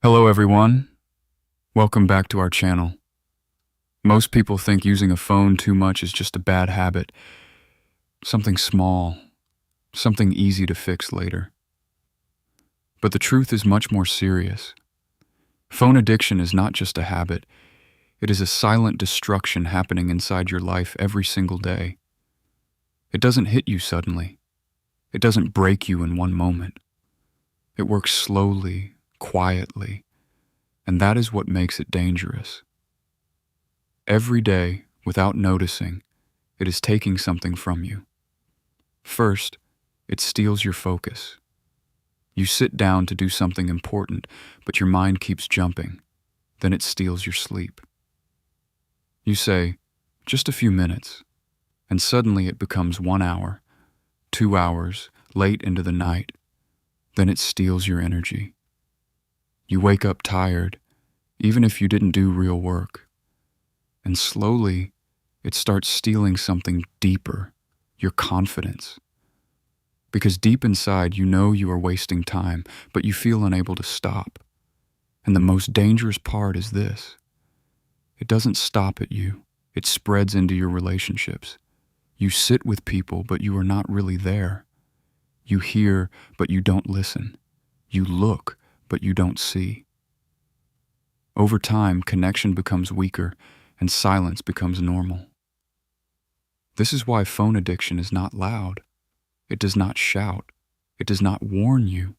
Hello everyone, welcome back to our channel. Most people think using a phone too much is just a bad habit, something small, something easy to fix later. But the truth is much more serious. Phone addiction is not just a habit, it is a silent destruction happening inside your life every single day. It doesn't hit you suddenly. It doesn't break you in one moment. It works slowly, quietly, and that is what makes it dangerous. Every day, without noticing, it is taking something from you. First, it steals your focus. You sit down to do something important, but your mind keeps jumping. Then it steals your sleep. You say, just a few minutes, and suddenly it becomes 1 hour, 2 hours, late into the night. Then it steals your energy. You wake up tired, even if you didn't do real work. And slowly, it starts stealing something deeper, your confidence. Because deep inside, you know you are wasting time, but you feel unable to stop. And the most dangerous part is this. It doesn't stop at you. It spreads into your relationships. You sit with people, but you are not really there. You hear, but you don't listen. You look, but you don't see. Over time, connection becomes weaker, and silence becomes normal. This is why phone addiction is not loud. It does not shout. It does not warn you.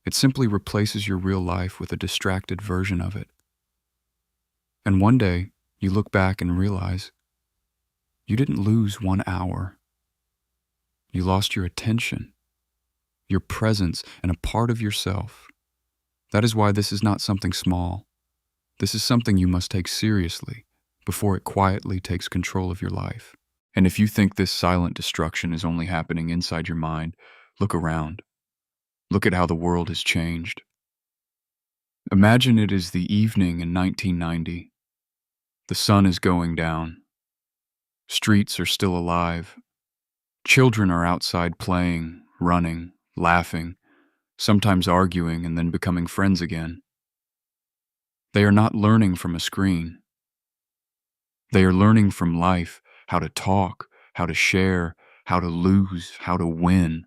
It simply replaces your real life with a distracted version of it. And one day, you look back and realize you didn't lose 1 hour. You lost your attention, your presence, and a part of yourself. That is why this is not something small. This is something you must take seriously before it quietly takes control of your life. And if you think this silent destruction is only happening inside your mind, look around. Look at how the world has changed. Imagine it is the evening in 1990. The sun is going down. Streets are still alive. Children are outside playing, running, laughing, sometimes arguing and then becoming friends again. They are not learning from a screen. They are learning from life, how to talk, how to share, how to lose, how to win.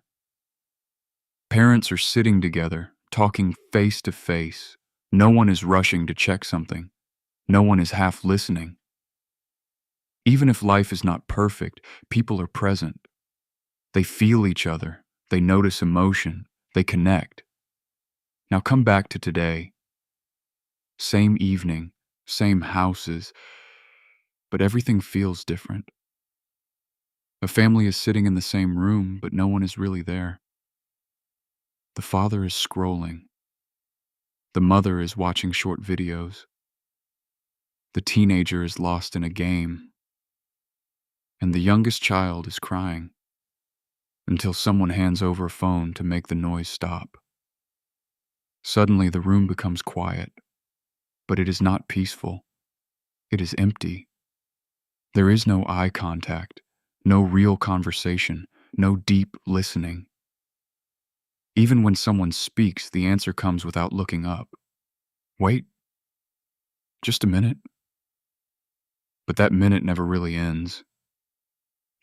Parents are sitting together, talking face to face. No one is rushing to check something. No one is half listening. Even if life is not perfect, people are present. They feel each other. They notice emotion. They connect. Now come back to today. Same evening, same houses, but everything feels different. A family is sitting in the same room, but no one is really there. The father is scrolling. The mother is watching short videos. The teenager is lost in a game. And the youngest child is crying until someone hands over a phone to make the noise stop. Suddenly the room becomes quiet, but it is not peaceful. It is empty. There is no eye contact, no real conversation, no deep listening. Even when someone speaks, the answer comes without looking up. Wait, just a minute. But that minute never really ends.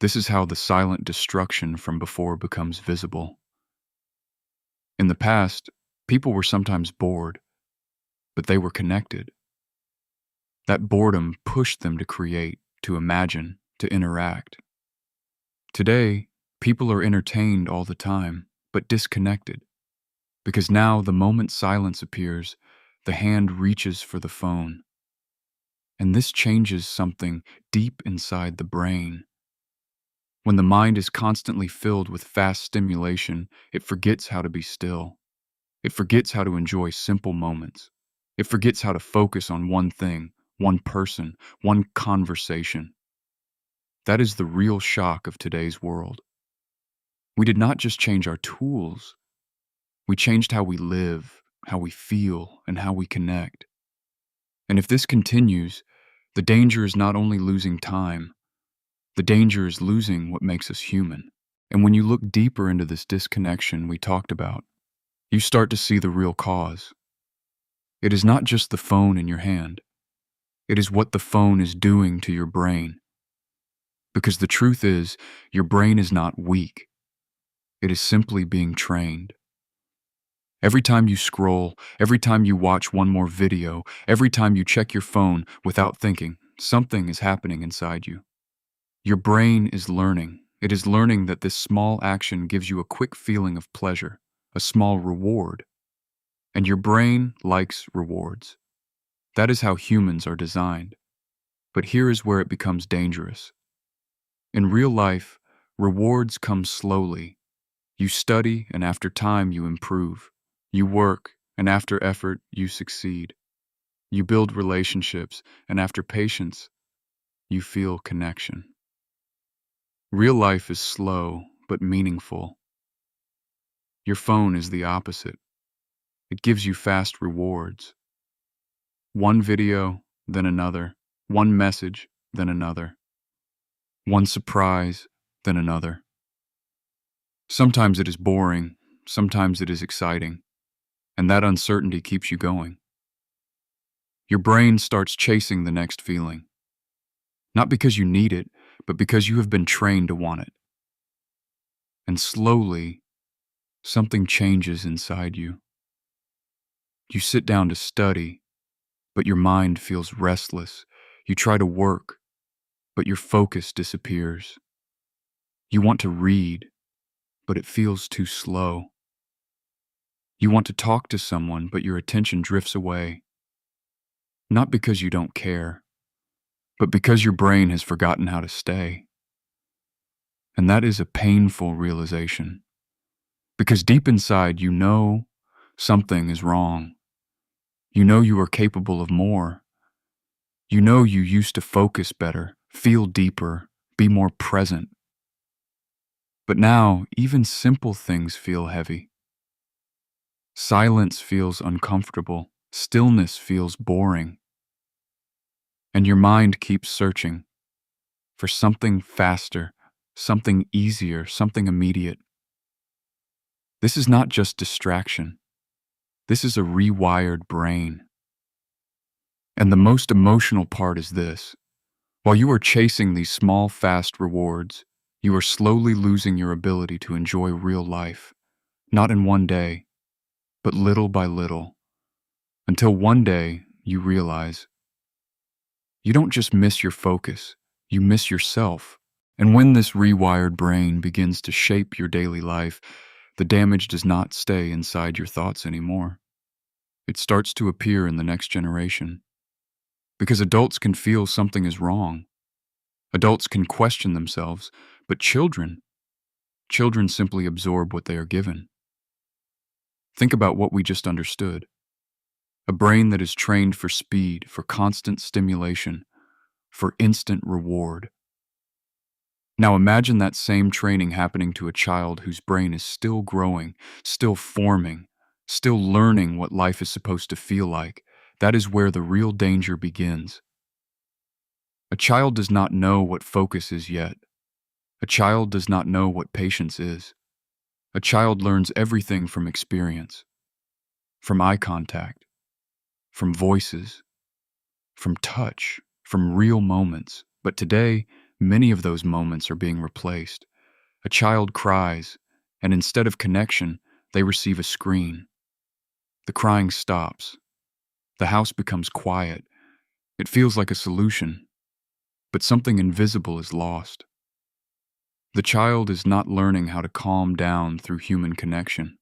This is how the silent destruction from before becomes visible. In the past, people were sometimes bored, but they were connected. That boredom pushed them to create, to imagine, to interact. Today, people are entertained all the time, but disconnected. Because now, the moment silence appears, the hand reaches for the phone. And this changes something deep inside the brain. When the mind is constantly filled with fast stimulation, it forgets how to be still. It forgets how to enjoy simple moments. It forgets how to focus on one thing, one person, one conversation. That is the real shock of today's world. We did not just change our tools. We changed how we live, how we feel, and how we connect. And if this continues, the danger is not only losing time, the danger is losing what makes us human. And when you look deeper into this disconnection we talked about, you start to see the real cause. It is not just the phone in your hand. It is what the phone is doing to your brain. Because the truth is, your brain is not weak. It is simply being trained. Every time you scroll, every time you watch one more video, every time you check your phone without thinking, something is happening inside you. Your brain is learning. It is learning that this small action gives you a quick feeling of pleasure, a small reward. And your brain likes rewards. That is how humans are designed. But here is where it becomes dangerous. In real life, rewards come slowly. You study, and after time, you improve. You work, and after effort, you succeed. You build relationships, and after patience, you feel connection. Real life is slow, but meaningful. Your phone is the opposite. It gives you fast rewards. One video, then another. One message, then another. One surprise, then another. Sometimes it is boring, sometimes it is exciting, and that uncertainty keeps you going. Your brain starts chasing the next feeling. Not because you need it, but because you have been trained to want it. And slowly, something changes inside you. You sit down to study, but your mind feels restless. You try to work, but your focus disappears. You want to read, but it feels too slow. You want to talk to someone, but your attention drifts away. Not because you don't care, but because your brain has forgotten how to stay. And that is a painful realization. Because deep inside, you know something is wrong. You know you are capable of more. You know you used to focus better, feel deeper, be more present. But now, even simple things feel heavy. Silence feels uncomfortable. Stillness feels boring. And your mind keeps searching for something faster, something easier, something immediate. This is not just distraction. This is a rewired brain. And the most emotional part is this. While you are chasing these small, fast rewards, you are slowly losing your ability to enjoy real life, not in one day, but little by little, until one day you realize you don't just miss your focus, you miss yourself. And when this rewired brain begins to shape your daily life, the damage does not stay inside your thoughts anymore. It starts to appear in the next generation. Because adults can feel something is wrong. Adults can question themselves, but children simply absorb what they are given. Think about what we just understood. A brain that is trained for speed, for constant stimulation, for instant reward. Now imagine that same training happening to a child whose brain is still growing, still forming, still learning what life is supposed to feel like. That is where the real danger begins. A child does not know what focus is yet. A child does not know what patience is. A child learns everything from experience, from eye contact, from voices, from touch, from real moments. But today, many of those moments are being replaced. A child cries, and instead of connection, they receive a screen. The crying stops. The house becomes quiet. It feels like a solution, but something invisible is lost. The child is not learning how to calm down through human connection.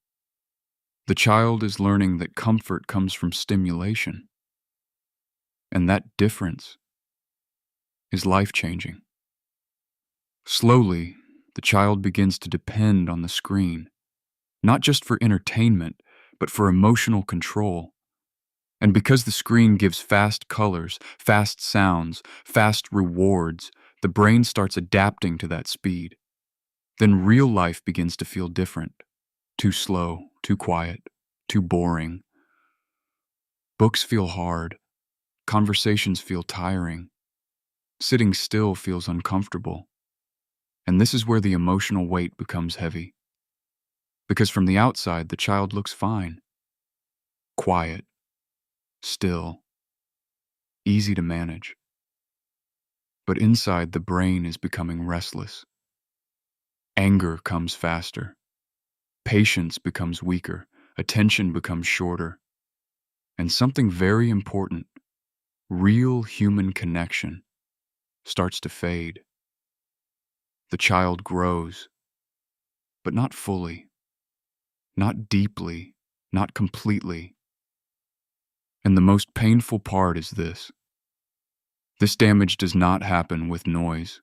The child is learning that comfort comes from stimulation. And that difference is life-changing. Slowly, the child begins to depend on the screen, not just for entertainment, but for emotional control. And because the screen gives fast colors, fast sounds, fast rewards, the brain starts adapting to that speed. Then real life begins to feel different. Too slow, too quiet, too boring. Books feel hard. Conversations feel tiring. Sitting still feels uncomfortable. And this is where the emotional weight becomes heavy. Because from the outside, the child looks fine. Quiet. still, easy to manage. But inside, the brain is becoming restless. Anger comes faster. Patience becomes weaker. Attention becomes shorter. And something very important, real human connection, starts to fade. The child grows, but not fully, not deeply, not completely. And the most painful part is this. This damage does not happen with noise.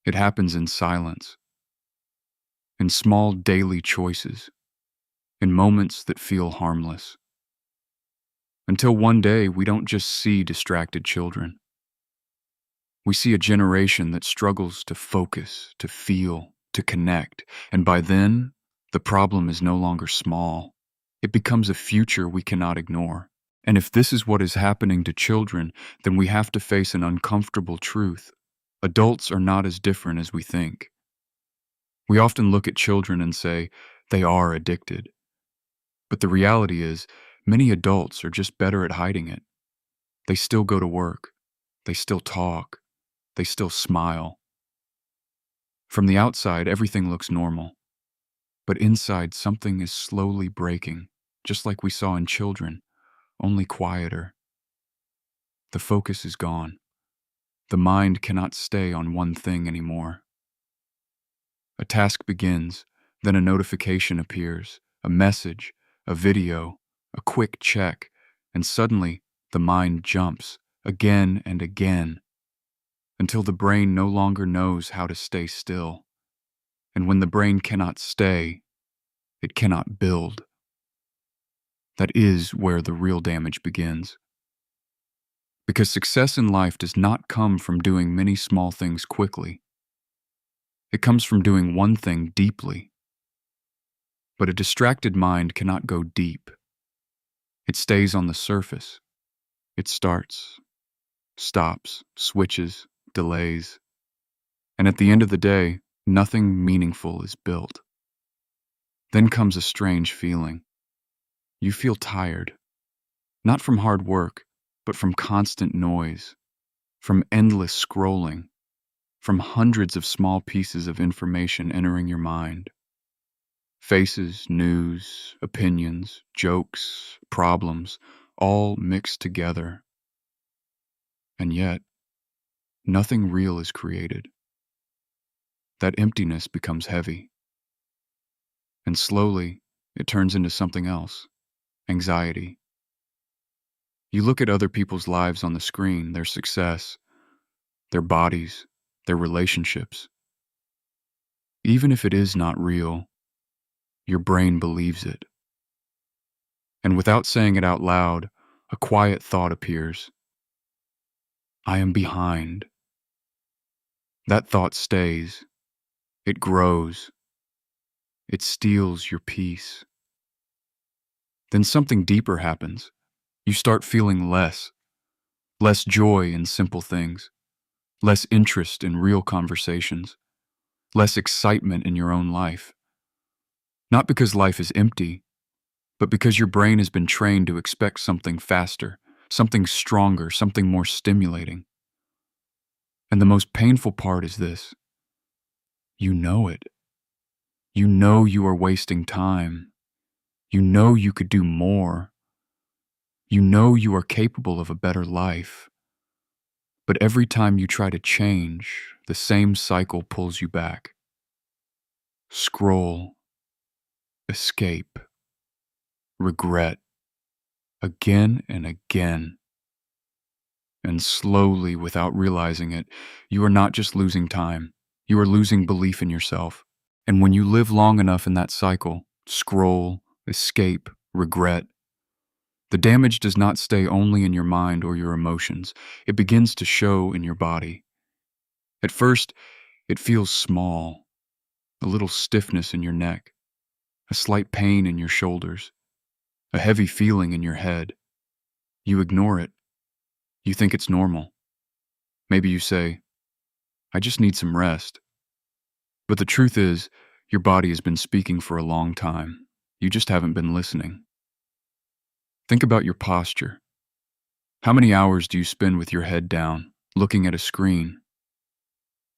It happens in silence, in small daily choices, in moments that feel harmless. Until one day, we don't just see distracted children. We see a generation that struggles to focus, to feel, to connect, and by then, the problem is no longer small. It becomes a future we cannot ignore. And if this is what is happening to children, then we have to face an uncomfortable truth. Adults are not as different as we think. We often look at children and say, they are addicted. But the reality is, many adults are just better at hiding it. They still go to work. They still talk. They still smile. From the outside, everything looks normal. But inside, something is slowly breaking, just like we saw in children, only quieter. The focus is gone. The mind cannot stay on one thing anymore. A task begins, then a notification appears, a message, a video, a quick check, and suddenly the mind jumps again and again until the brain no longer knows how to stay still. And when the brain cannot stay, it cannot build. That is where the real damage begins. Because success in life does not come from doing many small things quickly. It comes from doing one thing deeply. But a distracted mind cannot go deep. It stays on the surface. It starts, stops, switches, delays. And at the end of the day, nothing meaningful is built. Then comes a strange feeling. You feel tired. Not from hard work, but from constant noise, from endless scrolling, from hundreds of small pieces of information entering your mind. Faces, news, opinions, jokes, problems, all mixed together. And yet, nothing real is created. That emptiness becomes heavy. And slowly, it turns into something else, anxiety. You look at other people's lives on the screen, their success, their bodies, their relationships. Even if it is not real, your brain believes it. And without saying it out loud, a quiet thought appears. I am behind. That thought stays. It grows. It steals your peace. Then something deeper happens. You start feeling less joy in simple things, less interest in real conversations, less excitement in your own life. Not because life is empty, but because your brain has been trained to expect something faster, something stronger, something more stimulating. And the most painful part is this. You know it. You know you are wasting time. You know you could do more. You know you are capable of a better life. But every time you try to change, the same cycle pulls you back. Scroll, escape, regret, again and again. And slowly, without realizing it, you are not just losing time, you are losing belief in yourself. And when you live long enough in that cycle, scroll, escape, regret, the damage does not stay only in your mind or your emotions. It begins to show in your body. At first, it feels small, a little stiffness in your neck, a slight pain in your shoulders, a heavy feeling in your head. You ignore it. You think it's normal. Maybe you say, I just need some rest. But the truth is, your body has been speaking for a long time. You just haven't been listening. Think about your posture. How many hours do you spend with your head down, looking at a screen?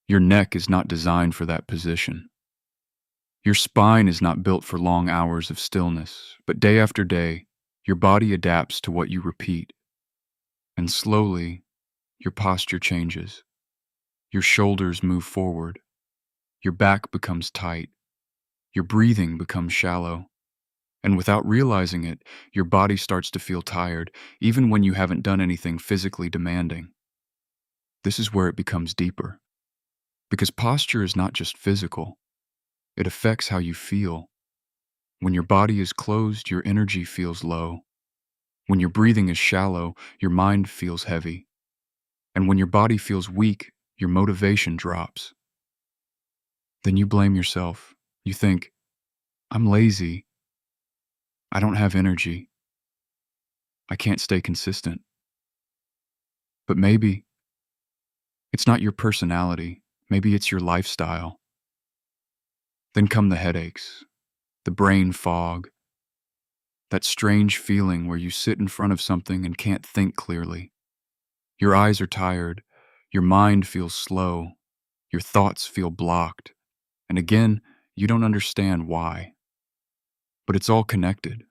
Your neck is not designed for that position. Your spine is not built for long hours of stillness, but day after day, your body adapts to what you repeat. And slowly, your posture changes. Your shoulders move forward. Your back becomes tight. Your breathing becomes shallow. And without realizing it, your body starts to feel tired, even when you haven't done anything physically demanding. This is where it becomes deeper. Because posture is not just physical, it affects how you feel. When your body is closed, your energy feels low. When your breathing is shallow, your mind feels heavy. And when your body feels weak, your motivation drops. Then you blame yourself. You think, I'm lazy. I don't have energy. I can't stay consistent. But maybe it's not your personality. Maybe it's your lifestyle. Then come the headaches, the brain fog, that strange feeling where you sit in front of something and can't think clearly. Your eyes are tired, your mind feels slow, your thoughts feel blocked, and again, you don't understand why. But it's all connected.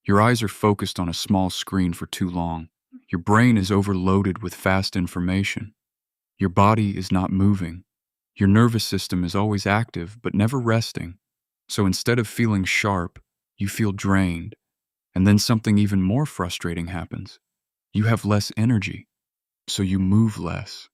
Your eyes are focused on a small screen for too long. Your brain is overloaded with fast information. Your body is not moving. Your nervous system is always active but never resting. So instead of feeling sharp, you feel drained. And then something even more frustrating happens. You have less energy, so you move less.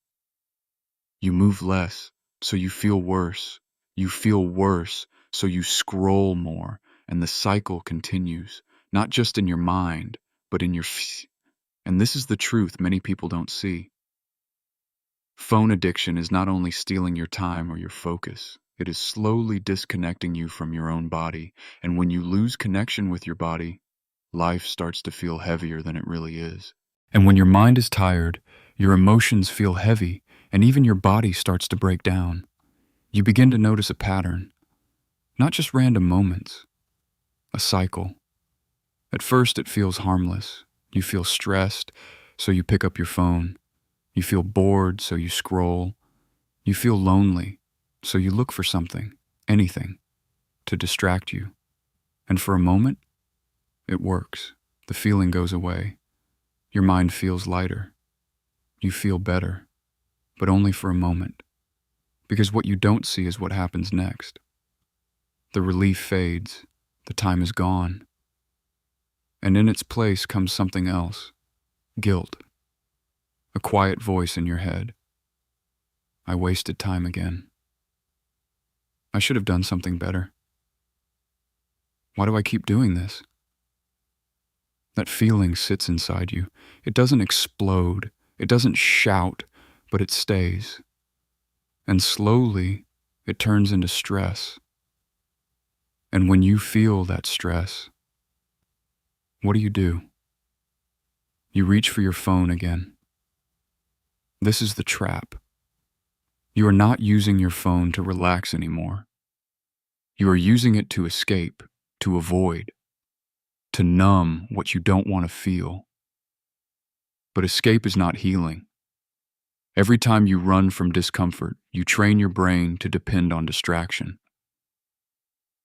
You move less, so you feel worse. You feel worse, so you scroll more. And the cycle continues, not just in your mind, but in your And this is the truth many people don't see. Phone addiction is not only stealing your time or your focus, it is slowly disconnecting you from your own body. And when you lose connection with your body, life starts to feel heavier than it really is. And when your mind is tired, your emotions feel heavy, and even your body starts to break down. You begin to notice a pattern, not just random moments, a cycle. At first, it feels harmless. You feel stressed, so you pick up your phone. You feel bored, so you scroll. You feel lonely, so you look for something, anything, to distract you. And for a moment, it works. The feeling goes away. Your mind feels lighter. You feel better, but only for a moment. Because what you don't see is what happens next. The relief fades. The time is gone. And in its place comes something else. Guilt. A quiet voice in your head. I wasted time again. I should have done something better. Why do I keep doing this? That feeling sits inside you. It doesn't explode. It doesn't shout, but it stays. And slowly, it turns into stress. And when you feel that stress, what do? You reach for your phone again. This is the trap. You are not using your phone to relax anymore. You are using it to escape, to avoid, to numb what you don't want to feel. But escape is not healing. Every time you run from discomfort, you train your brain to depend on distraction.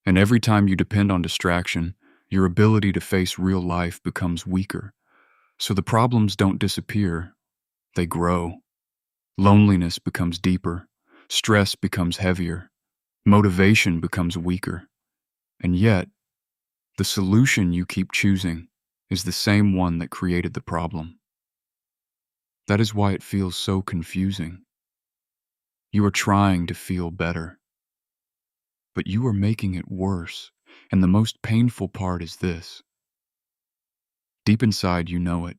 And every time you depend on distraction, your ability to face real life becomes weaker. So the problems don't disappear, they grow. Loneliness becomes deeper, stress becomes heavier, motivation becomes weaker. And yet, the solution you keep choosing is the same one that created the problem. That is why it feels so confusing. You are trying to feel better, but you are making it worse. And the most painful part is this. Deep inside, you know it.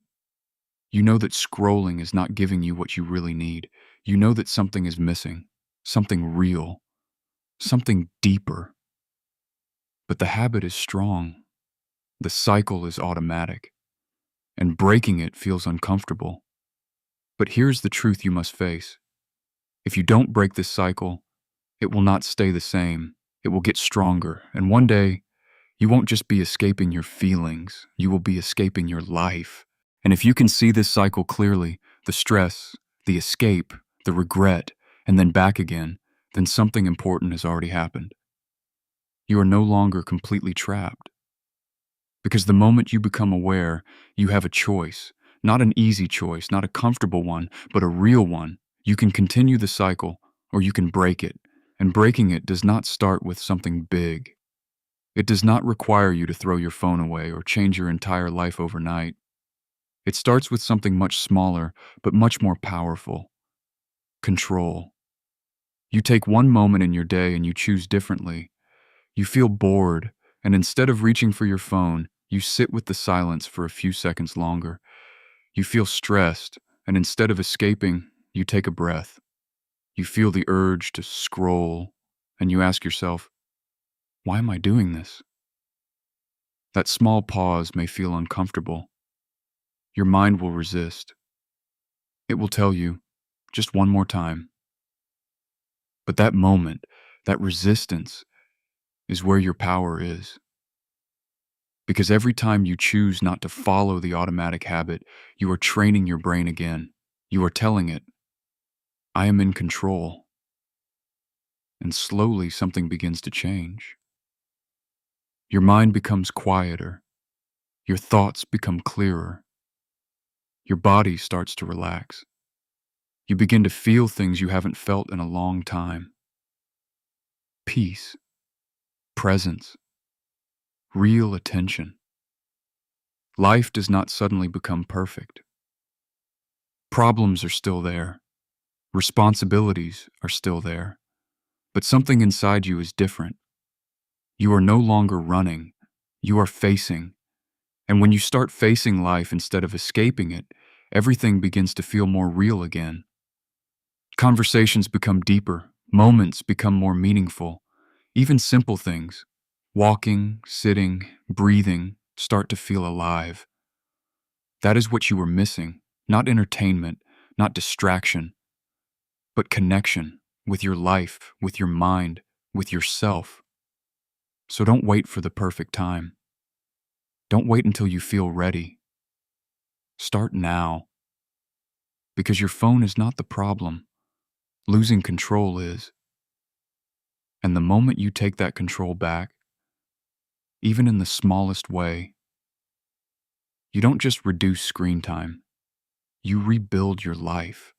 You know that scrolling is not giving you what you really need. You know that something is missing, something real, something deeper. But the habit is strong. The cycle is automatic, and breaking it feels uncomfortable. But here's the truth you must face. If you don't break this cycle, it will not stay the same. It will get stronger, and one day, You won't just be escaping your feelings, you will be escaping your life. And if you can see this cycle clearly, the stress, the escape, the regret, and then back again, then something important has already happened. You are no longer completely trapped. Because the moment you become aware, you have a choice. Not an easy choice, not a comfortable one, but a real one. You can continue the cycle, or you can break it. And breaking it does not start with something big. It does not require you to throw your phone away or change your entire life overnight. It starts with something much smaller, but much more powerful. Control. You take one moment in your day and you choose differently. You feel bored, and instead of reaching for your phone, you sit with the silence for a few seconds longer. You feel stressed, and instead of escaping, you take a breath. You feel the urge to scroll, and you ask yourself, why am I doing this? That small pause may feel uncomfortable. Your mind will resist. It will tell you, just one more time. But that moment, that resistance, is where your power is. Because every time you choose not to follow the automatic habit, you are training your brain again. You are telling it, I am in control. And slowly something begins to change. Your mind becomes quieter. Your thoughts become clearer. Your body starts to relax. You begin to feel things you haven't felt in a long time. Peace, presence, real attention. Life does not suddenly become perfect. Problems are still there. Responsibilities are still there. But something inside you is different. You are no longer running. You are facing. And when you start facing life instead of escaping it, everything begins to feel more real again. Conversations become deeper. Moments become more meaningful. Even simple things, walking, sitting, breathing, start to feel alive. That is what you were missing. Not entertainment, not distraction, but connection with your life, with your mind, with yourself. So don't wait for the perfect time. Don't wait until you feel ready. Start now. Because your phone is not the problem. Losing control is. And the moment you take that control back, even in the smallest way, you don't just reduce screen time. You rebuild your life.